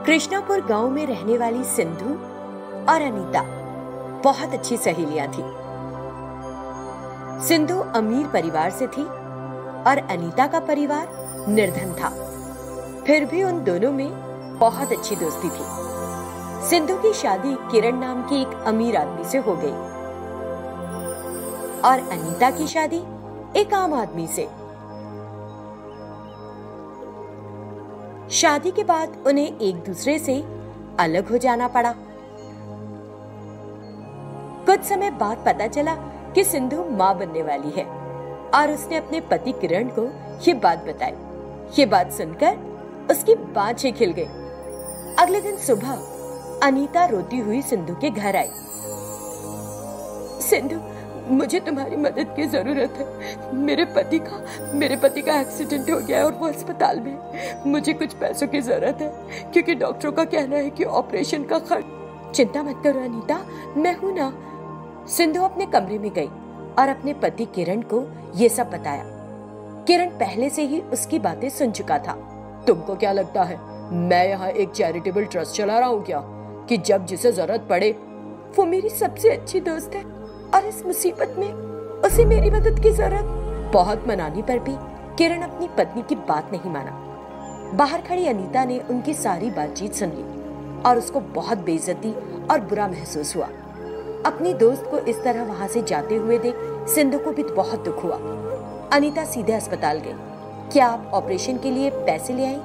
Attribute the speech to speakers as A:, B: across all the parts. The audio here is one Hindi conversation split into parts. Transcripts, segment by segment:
A: कृष्णापुर गांव में रहने वाली सिंधु और अनीता बहुत अच्छी सहेलियां थी। सिंधु अमीर परिवार से थी और अनीता का परिवार निर्धन था। फिर भी उन दोनों में बहुत अच्छी दोस्ती थी। सिंधु की शादी किरण नाम के एक अमीर आदमी से हो गई और अनीता की शादी एक आम आदमी से। शादी के बाद उन्हें एक दूसरे से अलग हो जाना पड़ा। कुछ समय बाद पता चला कि सिंधु मां बनने वाली है और उसने अपने पति किरण को ये बात बताई। ये बात सुनकर उसकी बाँछें खिल गई। अगले दिन सुबह अनीता रोती हुई सिंधु के घर आई। सिंधु, मुझे तुम्हारी मदद की जरूरत है। मेरे पति का एक्सीडेंट हो गया है और वो अस्पताल में। मुझे कुछ पैसों की जरूरत है क्योंकि डॉक्टरों का कहना है कि ऑपरेशन का खर्च। चिंता मत करो अनीता, मैं हूं ना। सिंधु अपने कमरे में गई और अपने पति किरण को ये सब बताया। किरण पहले से ही उसकी बातें सुन चुका था। तुमको क्या लगता है मैं यहाँ एक चैरिटेबल ट्रस्ट चला रहा हूँ क्या, कि जब जिसे जरूरत पड़े? वो मेरी सबसे अच्छी दोस्त है और इस मुसीबत में उसे मेरी मदद की जरूरत। बहुत मनाने पर भी किरण अपनी पत्नी की बात नहीं माना। बाहर खड़ी अनीता ने उनकी सारी बातचीत सुन ली और उसको बहुत बेइज्जती और बुरा महसूस हुआ। अपनी दोस्त को इस तरह वहां से जाते हुए देख सिंधु को भी बहुत दुख हुआ। अनीता सीधे अस्पताल गई। क्या आप ऑपरेशन के लिए पैसे ले आई?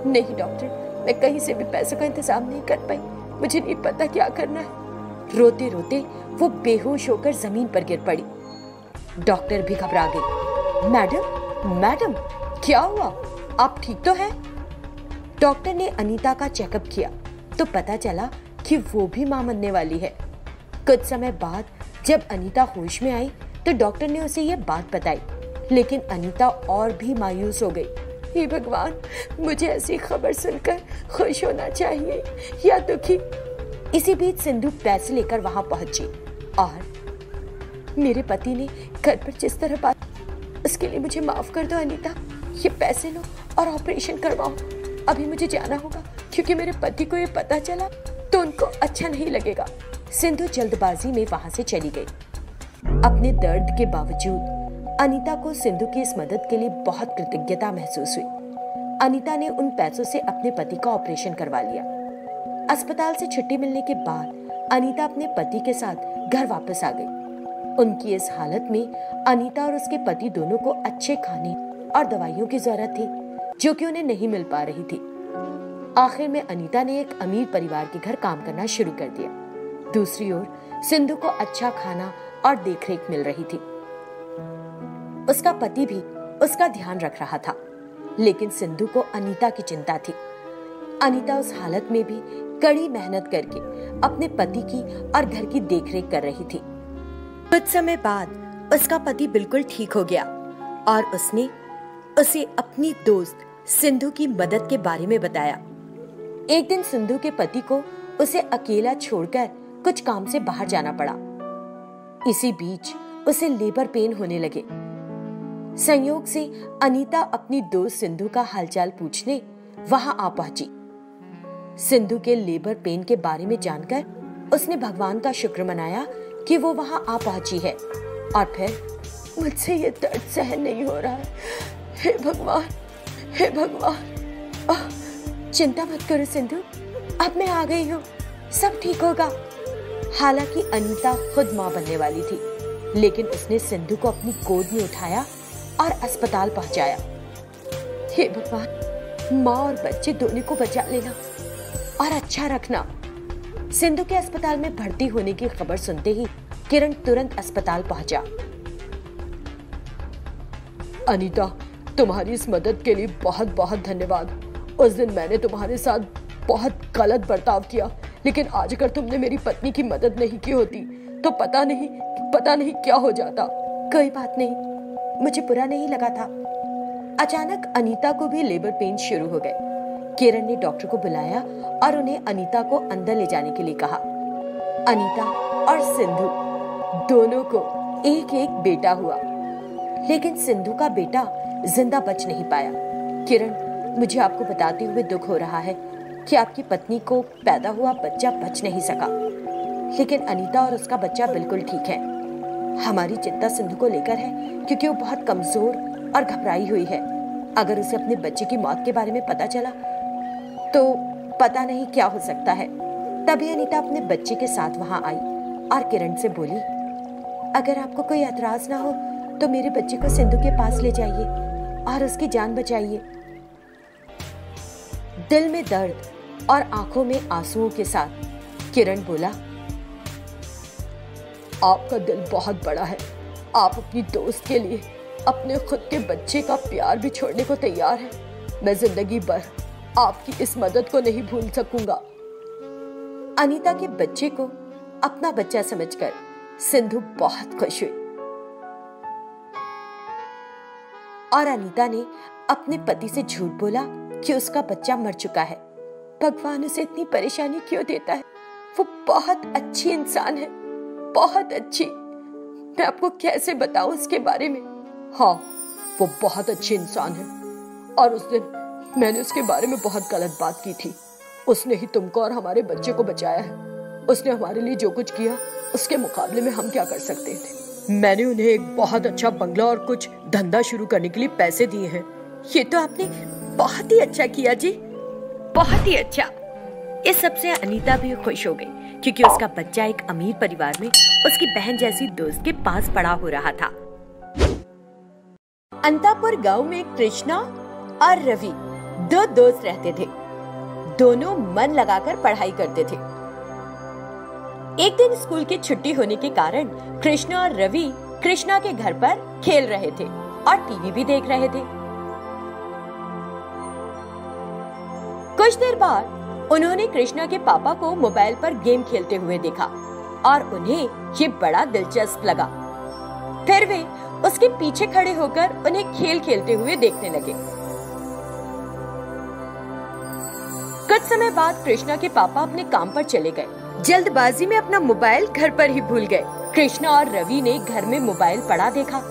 A: नहीं डॉक्टर, मैं कहीं से भी पैसों का इंतजाम नहीं कर पाई। मुझे नहीं पता क्या करना है। रोते रोते वो बेहोश होकर जमीन पर गिर पड़ी। डॉक्टर भी घबरा गई। मैडम, क्या हुआ? आप ठीक तो हैं? डॉक्टर ने अनीता का चेकअप किया तो पता चला कि वो भी मां बनने वाली है। कुछ समय बाद जब अनीता होश में आई तो डॉक्टर ने उसे ये बात बताई, लेकिन अनीता और भी मायूस हो गई। हे भगवान, मुझे ऐसी खबर सुनकर खुश होना चाहिए या दुखी। इसी बीच सिंधु पैसे लेकर वहां पहुंची और मेरे पति ने घर पर जिस तरह बात, उसके लिए मुझे माफ कर दो अनीता। ये पैसे लो और ऑपरेशन करवाओ। अभी मुझे जाना होगा क्योंकि मेरे पति को ये पता चला तो उनको अच्छा नहीं लगेगा। सिंधु जल्दबाजी में वहां से चली गई। अपने दर्द के बावजूद अनीता को सिंधु की इस मदद के लिए बहुत कृतज्ञता महसूस हुई। अनीता ने उन पैसों से अपने पति का ऑपरेशन करवा लिया। अस्पताल से छुट्टी मिलने के बाद अनीता अपने पति के साथ घर वापस आ गई। उनकी इस हालत में अनीता और उसके पति दोनों को अच्छे खाने और दवाइयों की जरूरत थी जो कि उन्हें नहीं मिल पा रही थी। आखिर में अनीता ने एक अमीर परिवार के घर काम करना शुरू कर दिया। दूसरी ओर सिंधु को अच्छा खाना और देखरेख मिल रही थी। उसका पति भी उसका ध्यान रख रहा था, लेकिन सिंधु को अनीता की चिंता थी। अनीता उस हालत में भी कड़ी मेहनत करके अपने पति की और घर की देखरेख कर रही थी। कुछ समय बाद उसका पति बिल्कुल ठीक हो गया और उसने उसे अपनी दोस्त सिंधु की मदद के बारे में बताया। एक दिन सिंधु के पति को उसे अकेला छोड़कर कुछ काम से बाहर जाना पड़ा। इसी बीच उसे लेबर पेन होने लगे। संयोग से अनीता अपनी दोस्त सिंधु का हालचाल पूछने वहां आ पहुंची। सिंधु के लेबर पेन के बारे में जानकर उसने भगवान का शुक्र मनाया कि वो वहां आ पहुंची है और फिर मुझसे ये दर्द सहन नहीं हो रहा है। हे भगवान, चिंता मत करो सिंधु, अब मैं आ गई हूँ, सब ठीक होगा। हालांकि अनीता खुद मां बनने वाली थी, लेकिन उसने सिंधु को अपनी गोद में उठाया और अस्पताल पहुंचाया। हे भगवान, माँ और बच्चे दोनों को बचा लेना और अच्छा रखना। सिंधु के अस्पताल में भर्ती होने की खबर सुनते ही किरण तुरंत अस्पताल पहुंचा। अनीता, तुम्हारी इस मदद के लिए बहुत बहुत धन्यवाद। उस दिन मैंने तुम्हारे साथ बहुत गलत बर्ताव किया, लेकिन आज अगर तुमने मेरी पत्नी की मदद नहीं की होती तो पता नहीं क्या हो जाता। कोई बात नहीं, मुझे बुरा नहीं लगा था। अचानक अनीता को भी लेबर पेन शुरू हो गए। किरण ने डॉक्टर को बुलाया और उन्हें अनीता को अंदर ले जाने के लिए कहा। अनीता और सिंधु दोनों को एक एक बेटा हुआ, लेकिन सिंधु का बेटा जिंदा बच नहीं पाया। किरण, मुझे आपको बताते हुए दुख हो रहा है, कि आपकी पत्नी को पैदा हुआ बच्चा बच नहीं सका, लेकिन अनीता और उसका बच्चा बिल्कुल ठीक है। हमारी चिंता सिंधु को लेकर है क्योंकि वो बहुत कमजोर और घबराई हुई है। अगर उसे अपने बच्चे की मौत के बारे में पता चला तो पता नहीं क्या हो सकता है। तभी अनीता अपने बच्चे के साथ वहां आई और किरण से बोली, अगर आपको कोई एतराज ना हो तो मेरे बच्चे को सिंधु के पास ले जाइए और उसकी जान बचाइए। दिल में दर्द और आंखों में आंसुओं के साथ किरण बोला, आपका दिल बहुत बड़ा है। आप अपनी दोस्त के लिए अपने खुद के बच्चे का प्यार भी छोड़ने को तैयार है। मैं जिंदगी भर आपकी इस मदद को नहीं भूल सकूंगा। अनीता के बच्चे को अपना बच्चा समझकर सिंधु बहुत खुश हुई और अनीता ने अपने पति से झूठ बोला कि उसका बच्चा मर चुका है। भगवान उसे इतनी परेशानी क्यों देता है? वो बहुत अच्छी इंसान है, बहुत अच्छी। मैं आपको कैसे बताऊं उसके बारे में? हाँ, वो बहुत अच्छी इंसान है और उस दिन मैंने उसके बारे में बहुत गलत बात की थी। उसने ही तुमको और हमारे बच्चे को बचाया है। उसने हमारे लिए जो कुछ किया उसके मुकाबले में हम क्या कर सकते थे? मैंने उन्हें एक बहुत अच्छा बंगला और कुछ धंधा शुरू करने के लिए पैसे दिए हैं। ये तो आपने बहुत ही अच्छा किया जी, बहुत ही अच्छा। इस सब से अनीता भी खुश हो गई क्योंकि उसका बच्चा एक अमीर परिवार में उसकी बहन जैसी दोस्त के पास पड़ा हो रहा था। अंतापुर गांव में कृष्णा और रवि दो दोस्त रहते थे। दोनों मन लगाकर पढ़ाई करते थे। एक दिन स्कूल की छुट्टी होने के कारण कृष्णा और रवि कृष्णा के घर पर खेल रहे थे और टीवी भी देख रहे थे। कुछ देर बाद उन्होंने कृष्णा के पापा को मोबाइल पर गेम खेलते हुए देखा और उन्हें ये बड़ा दिलचस्प लगा। फिर वे उसके पीछे खड़े होकर उन्हें खेल खेलते हुए देखने लगे। कुछ समय बाद कृष्णा के पापा अपने काम पर चले गए। जल्दबाजी में अपना मोबाइल घर पर ही भूल गए। कृष्णा और रवि ने घर में मोबाइल पड़ा देखा।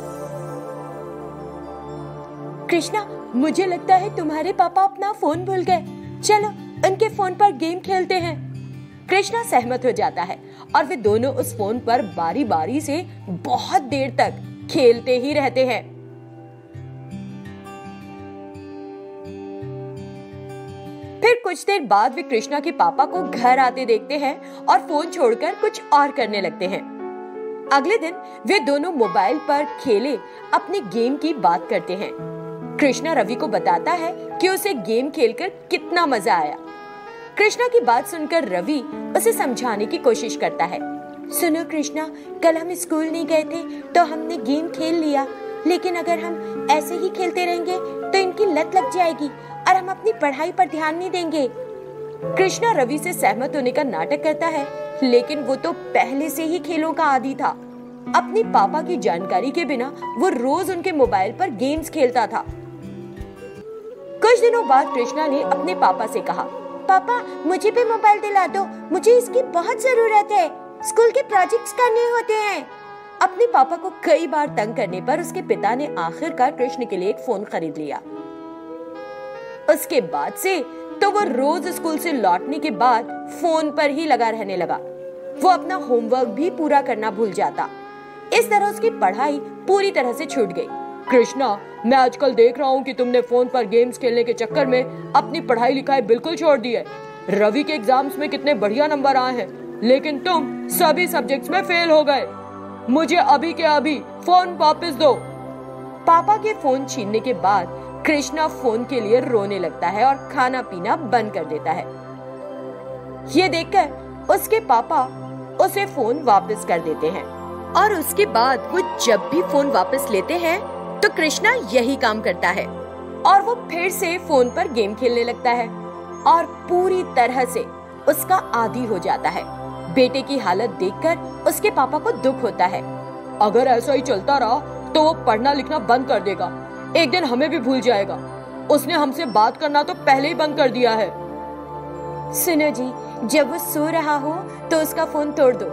A: कृष्णा, मुझे लगता है तुम्हारे पापा अपना फोन भूल गए। चलो उनके फोन पर गेम खेलते हैं। कृष्णा सहमत हो जाता है और वे दोनों उस फोन पर बारी बारी से बहुत देर तक खेलते ही रहते हैं। फिर कुछ देर बाद वे कृष्णा के पापा को घर आते देखते हैं और फोन छोड़कर कुछ और करने लगते हैं। अगले दिन वे दोनों मोबाइल पर खेले अपने गेम की बात करते हैं। कृष्णा रवि को बताता है कि उसे गेम खेलकर कितना मजा आया। कृष्णा की बात सुनकर रवि उसे समझाने की कोशिश करता है। सुनो कृष्णा, कल हम स्कूल नहीं गए थे तो हमने गेम खेल लिया, लेकिन अगर हम ऐसे ही खेलते रहेंगे तो इनकी लत लग जाएगी और हम अपनी पढ़ाई पर ध्यान नहीं देंगे। कृष्णा रवि से सहमत होने का नाटक करता है, लेकिन वो तो पहले से ही खेलों का आदी था। अपनी पापा की जानकारी के बिना वो रोज उनके मोबाइल पर गेम्स खेलता था। कुछ दिनों बाद कृष्णा ने अपने पापा से कहा, पापा मुझे भी मोबाइल दिला दो, मुझे इसकी बहुत जरूरत है, स्कूल के प्रोजेक्ट्स करने होते हैं। अपने पापा को कई बार तंग करने पर उसके पिता ने आखिरकार कृष्ण के लिए एक फोन खरीद लिया। उसके बाद से तो वो रोज स्कूल से लौटने के बाद फोन पर ही लगा रहने लगा। वो अपना होमवर्क भी पूरा करना भूल जाता। इस तरह उसकी पढ़ाई पूरी तरह से छूट गई। कृष्णा, मैं आजकल देख रहा हूँ कि तुमने फोन पर गेम्स खेलने के चक्कर में अपनी पढ़ाई लिखाई बिल्कुल छोड़ दी है। रवि के एग्जाम्स में कितने बढ़िया नंबर आए हैं, लेकिन तुम सभी सब्जेक्ट्स में फेल हो गए। मुझे अभी के अभी फोन वापस दो। पापा के फोन छीनने के बाद कृष्णा फोन के लिए रोने लगता है और खाना पीना बंद कर देता है। ये देखकर उसके पापा उसे फोन वापस कर देते हैं और उसके बाद वो जब भी फोन वापस लेते हैं तो कृष्णा यही काम करता है और वो फिर से फोन पर गेम खेलने लगता है और पूरी तरह से उसका आदी हो जाता है। बेटे की हालत देखकर उसके पापा को दुख होता है। अगर ऐसा ही चलता रहा तो वो पढ़ना लिखना बंद कर देगा, एक दिन हमें भी भूल जाएगा। उसने हमसे बात करना तो पहले ही बंद कर दिया है। सुनो जी, जब वो सो रहा हो तो उसका फोन तोड़ दो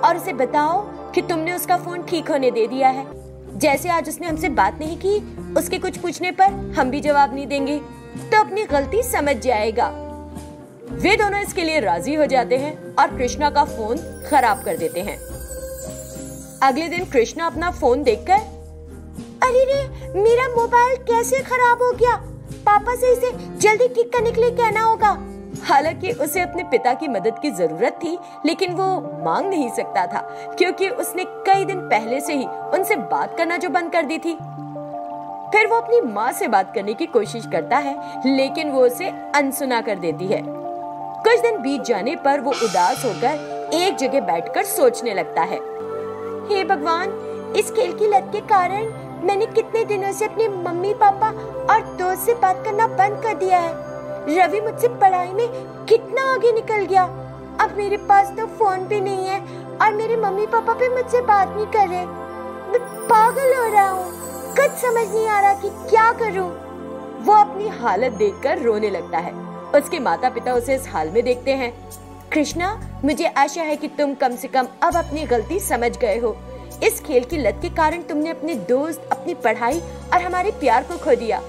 A: और उसे बताओ कि तुमने उसका फोन ठीक होने दे दिया है। जैसे आज उसने हमसे बात नहीं की, उसके कुछ पूछने पर हम भी जवाब नहीं देंगे तो अपनी गलती समझ जाएगा। वे दोनों इसके लिए राजी हो जाते हैं और कृष्णा का फोन खराब कर देते हैं। अगले दिन कृष्णा अपना फोन देखकर, अरे रे, मेरा मोबाइल कैसे खराब हो गया? पापा से इसे जल्दी ठीक करने के लिए कहना होगा। हालांकि उसे अपने पिता की मदद की जरूरत थी, लेकिन वो मांग नहीं सकता था क्योंकि उसने कई दिन पहले से ही उनसे बात करना जो बंद कर दी थी। फिर वो अपनी माँ से बात करने की कोशिश करता है, लेकिन वो उसे अनसुना कर देती है। कुछ दिन बीत जाने पर वो उदास होकर एक जगह बैठकर सोचने लगता है, हे भगवान, इस खेल की लत के कारण मैंने कितने दिनों से अपने मम्मी पापा और दोस्त से बात करना बंद कर दिया है। रवि मुझसे पढ़ाई में कितना आगे निकल गया। अब मेरे पास तो फोन भी नहीं है और मेरे मम्मी पापा भी मुझसे बात नहीं कर रहे। मैं पागल हो रहा हूँ, कुछ समझ नहीं आ रहा कि क्या करूँ। वो अपनी हालत देखकर रोने लगता है। उसके माता पिता उसे इस हाल में देखते हैं। कृष्णा, मुझे आशा है कि तुम कम से कम अब अपनी गलती समझ गए हो। इस खेल की लत के कारण तुमने अपने दोस्त, अपनी पढ़ाई और हमारे प्यार को खो दिया।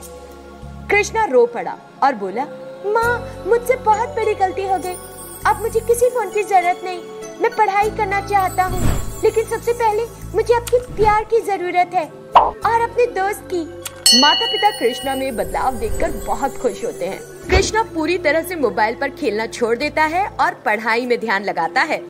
A: कृष्णा रो पड़ा और बोला, माँ, मुझसे बहुत बड़ी गलती हो गई। अब मुझे किसी फोन की जरूरत नहीं। मैं पढ़ाई करना चाहता हूँ, लेकिन सबसे पहले मुझे आपके प्यार की जरूरत है और अपने दोस्त की। माता पिता कृष्णा में बदलाव देखकर बहुत खुश होते हैं। कृष्णा पूरी तरह से मोबाइल पर खेलना छोड़ देता है और पढ़ाई में ध्यान लगाता है।